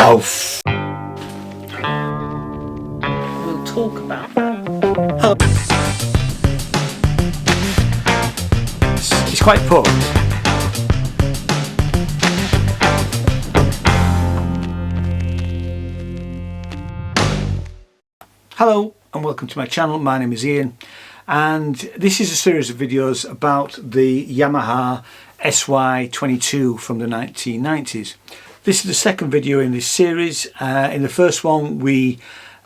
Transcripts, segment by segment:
off. We'll talk about It's quite poor. Hello and welcome to my channel. My name is Ian and this is a series of videos about the Yamaha SY22 from the 1990s. This is the second video in this series. In the first one we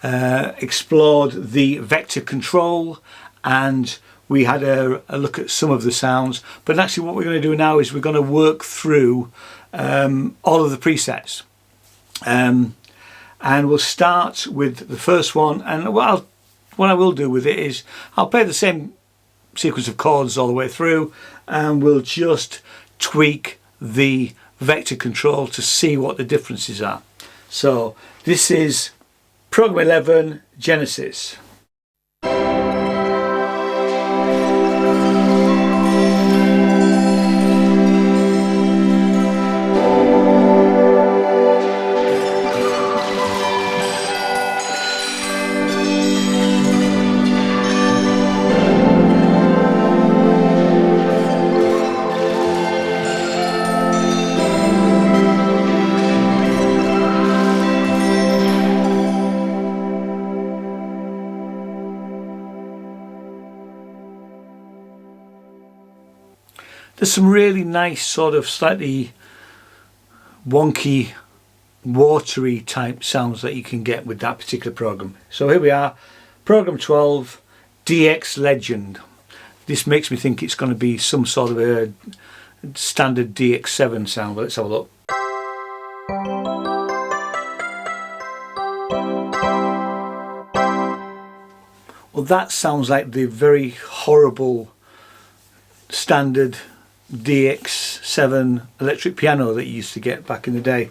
explored the vector control and we had a look at some of the sounds, but actually what we're going to do now is we're going to work through all of the presets. And we'll start with the first one, and what I will do with it is I'll play the same sequence of chords all the way through and we'll just tweak the vector control to see what the differences are. So this is Program 11 Genesis. There's some really nice sort of slightly wonky, watery type sounds that you can get with that particular program. So here we are, Program 12, DX Legend. This makes me think it's going to be some sort of a standard DX7 sound, but let's have a look. Well, that sounds like the very horrible standard DX7 electric piano that you used to get back in the day.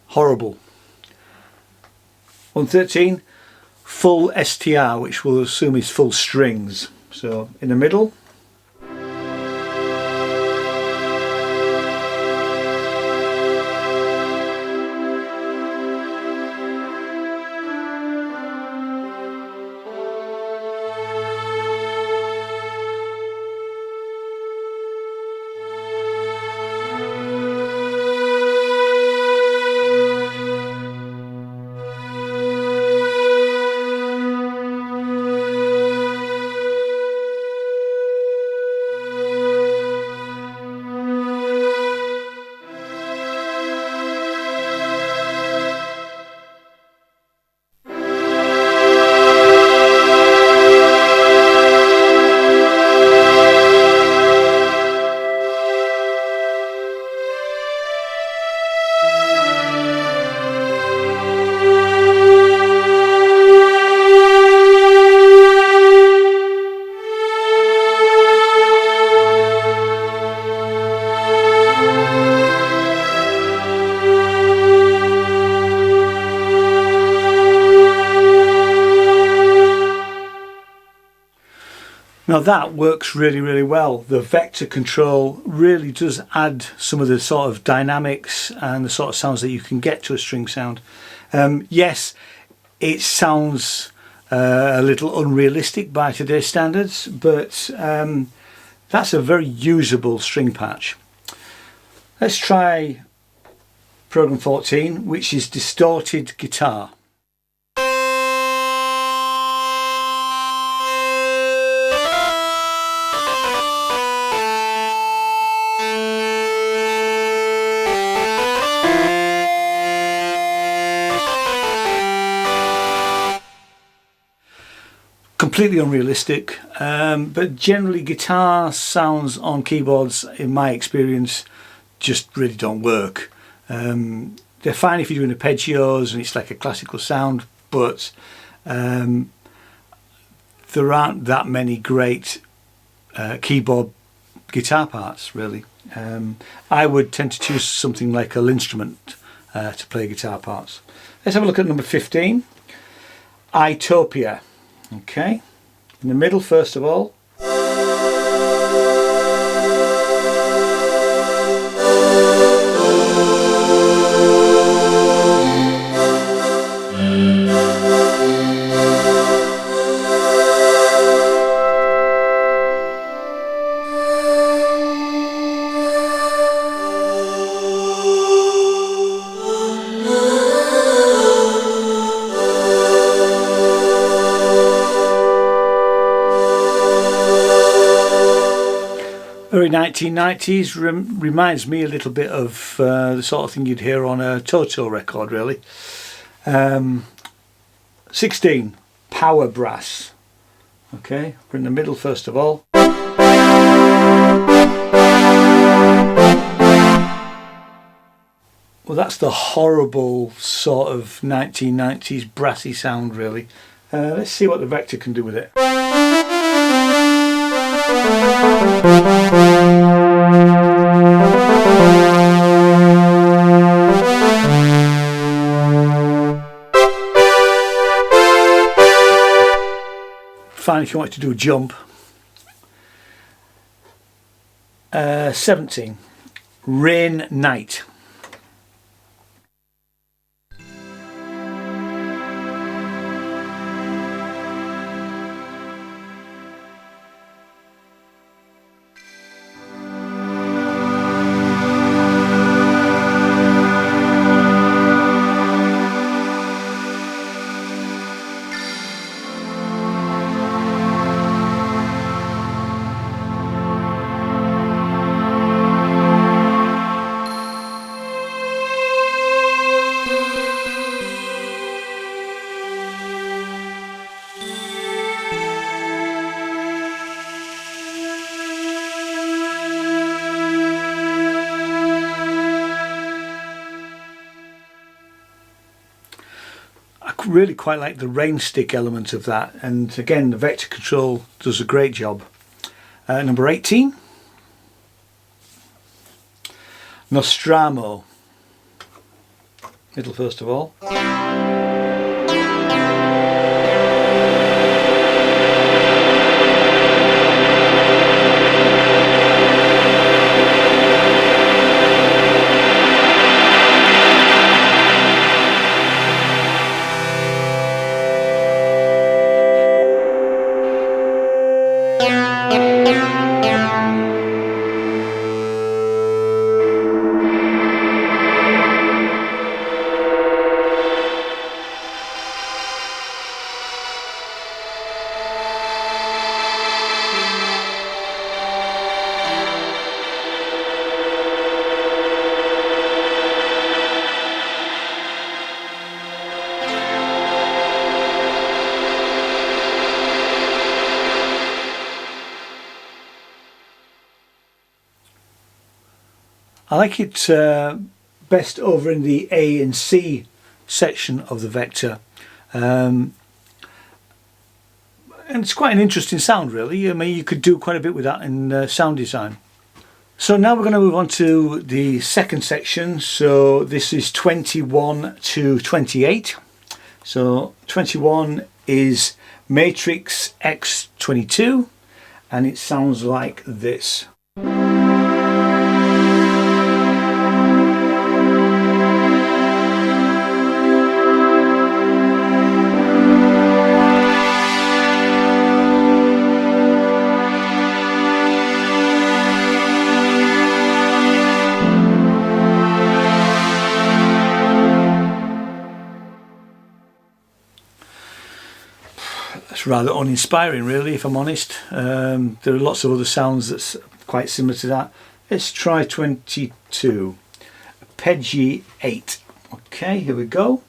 Horrible. 113, full STR, which we'll assume is full strings. So in the middle. Now that works really well. The vector control really does add some of the sort of dynamics and the sort of sounds that you can get to a string sound. Yes, it sounds a little unrealistic by today's standards, but that's a very usable string patch. Let's try Program 14, which is distorted guitar. Completely unrealistic, but generally guitar sounds on keyboards, in my experience, just really don't work. They're fine if you're doing arpeggios and it's like a classical sound, but there aren't that many great keyboard guitar parts, really. I would tend to choose something like a instrument to play guitar parts. Let's have a look at number 15, Itopia. Okay, in the middle first of all. Very 1990s, reminds me a little bit of the sort of thing you'd hear on a Toto record, really. 16, Power Brass. Okay, we're in the middle first of all. Well, that's the horrible sort of 1990s brassy sound, really. Let's see what the Vector can do with it. Fine if you want to do a jump. 17, Rain Night. Really quite like the rain stick element of that, and again the Vector control does a great job. Number 18, Nostromo. Middle first of all. I like it best over in the A and C section of the Vector, and it's quite an interesting sound, really. I mean, you could do quite a bit with that in sound design. So now we're going to move on to the second section. So this is 21 to 28. So 21 is Matrix X22, and it sounds like this. It's rather uninspiring, really, if I'm honest. There are lots of other sounds that's quite similar to that. Let's try 22, Arpeggi 8. Okay, here we go.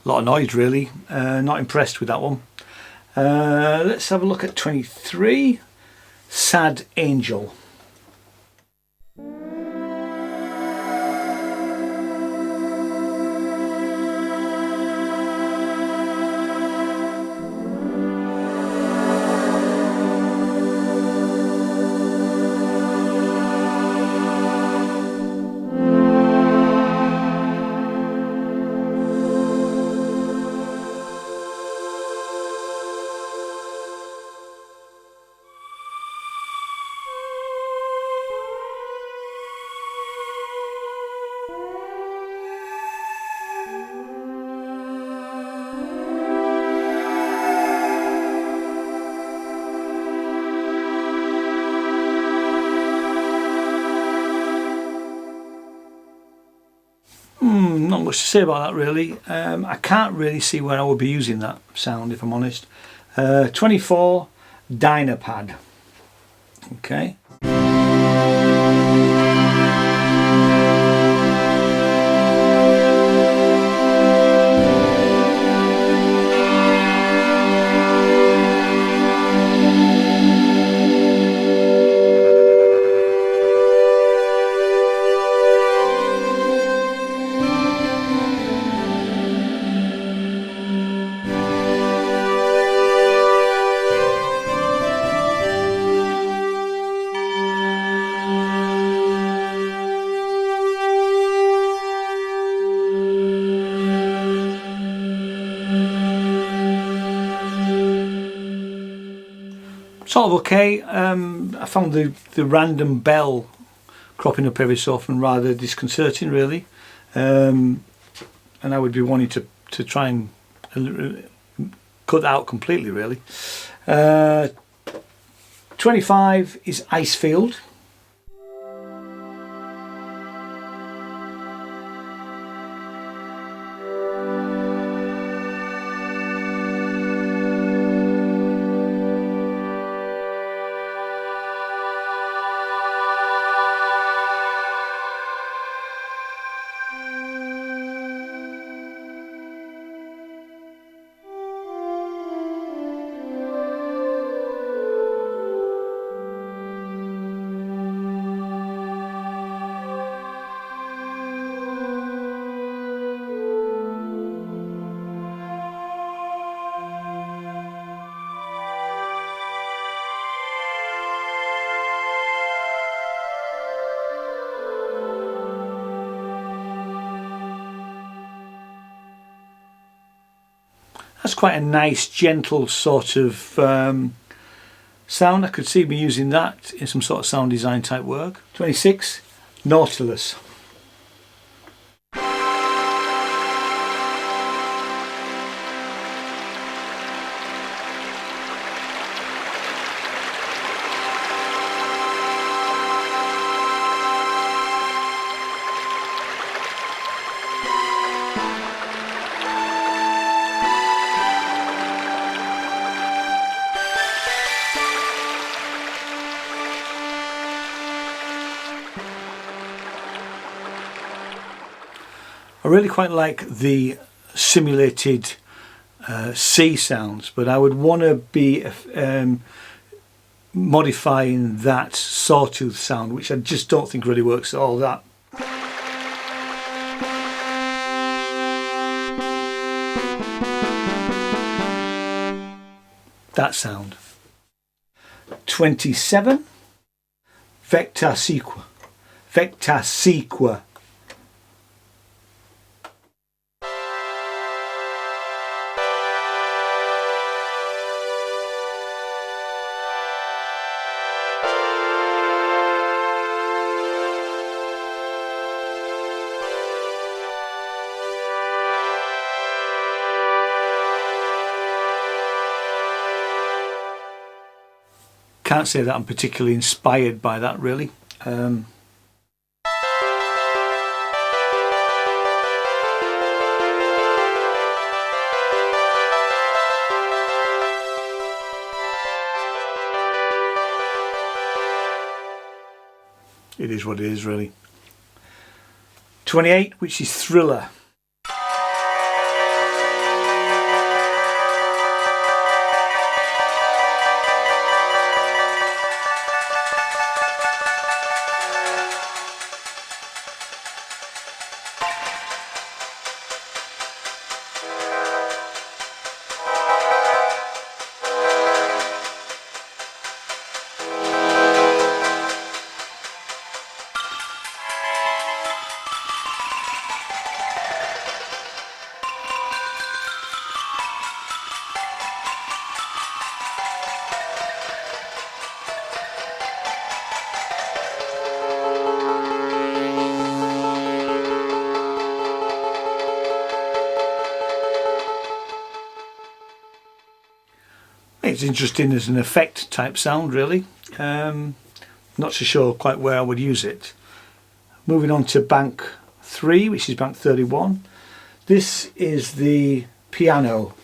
a lot of noise really. Not impressed with that one. Let's have a look at 23, Sad Angel. Not much to say about that really. I can't really see where I would be using that sound, if I'm honest. 24, Dynapad. Okay. Sort of okay. I found the random bell cropping up every so often rather disconcerting really, and I would be wanting to try and cut that out completely really. 25 is Icefield. That's quite a nice, gentle sort of sound. I could see me using that in some sort of sound design type work. 26, Nautilus. I really quite like the simulated C sounds, but I would want to be modifying that sawtooth sound, which I just don't think really works at all. That sound. 27, Vecta Sequa. Vecta Sequa. Can't say that I'm particularly inspired by that really. It is what it is really. 28, which is Thriller. it's interesting as an effect type sound, really. Not so sure quite where I would use it. Moving on to bank 3, which is bank 31. This is the piano,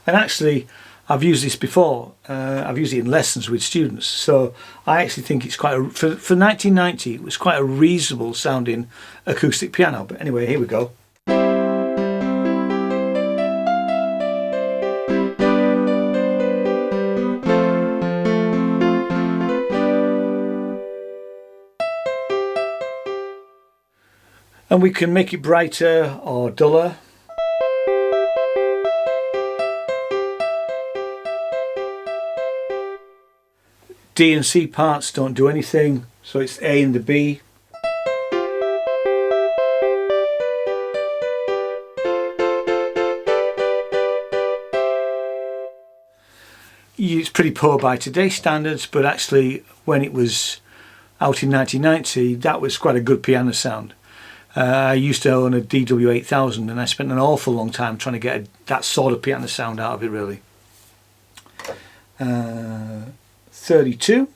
and actually I've used this before. I've used it in lessons with students, so I actually think it's quite for 1990 it was quite a reasonable sounding acoustic piano. But anyway, here we go. And we can make it brighter or duller. D and C parts don't do anything, so it's A and the B. It's pretty poor by today's standards, but actually when it was out in 1990, that was quite a good piano sound. I used to own a DW8000 and I spent an awful long time trying to get that sort of piano sound out of it, really. 32,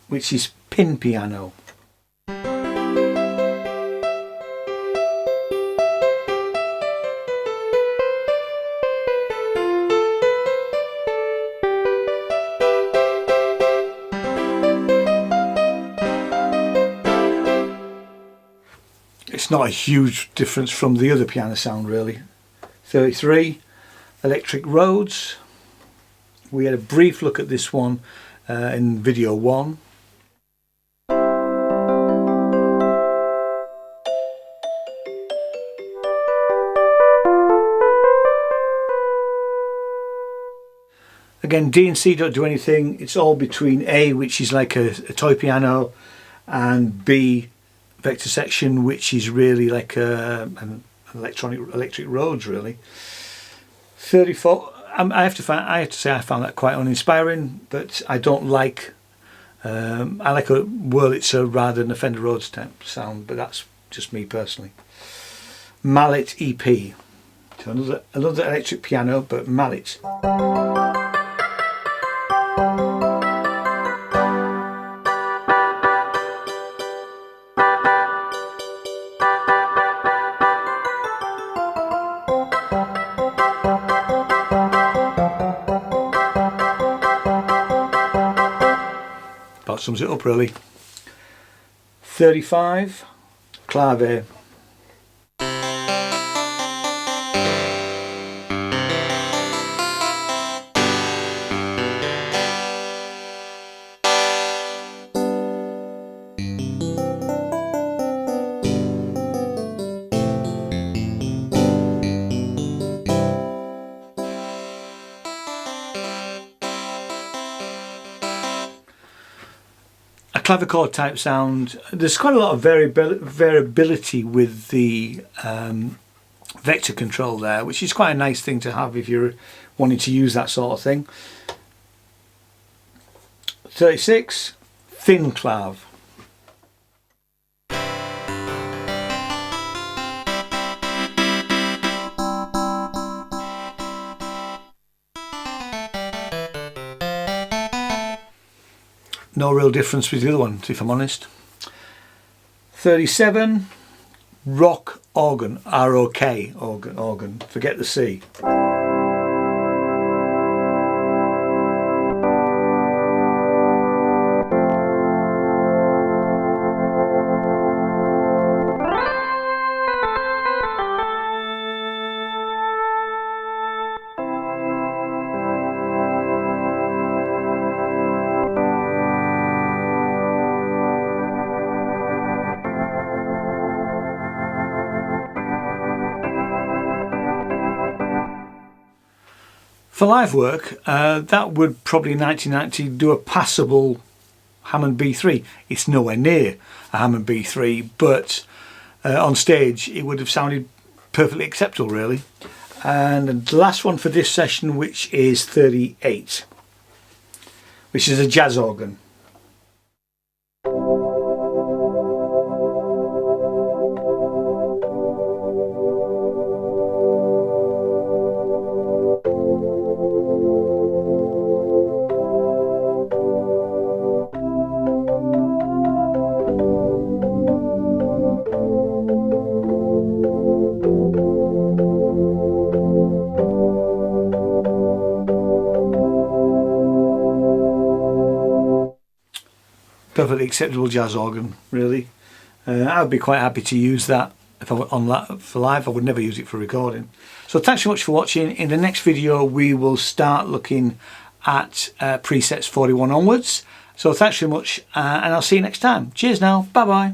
which is pin piano. It's not a huge difference from the other piano sound, really. 33, electric roads. We had a brief look at this one in video 1. Again, D and C don't do anything. It's all between A, which is like a toy piano, and B, vector section, which is really like an electric roads, really. 34. I have to say I found that quite uninspiring, but I don't like. I like a Wurlitzer rather than a Fender Rhodes type sound, but that's just me personally. Mallet EP. So another electric piano, but mallet. About sums it up, really. 35, clave. Clavichord type sound. There's quite a lot of variability with the vector control there, which is quite a nice thing to have if you're wanting to use that sort of thing. 36, thin clav. No real difference with the other one, if I'm honest. 37, rock organ, R-O-K, organ, forget the C. For live work, that would probably in 1990 do a passable Hammond B3. It's nowhere near a Hammond B3, but on stage it would have sounded perfectly acceptable, really. And the last one for this session, which is 38, which is a jazz organ. perfectly acceptable jazz organ, really. I'd be quite happy to use that if I were on that for live. I would never use it for recording. So thanks so much for watching. In the next video we will start looking at presets 41 onwards. So thanks very much, and I'll see you next time. Cheers now. Bye bye.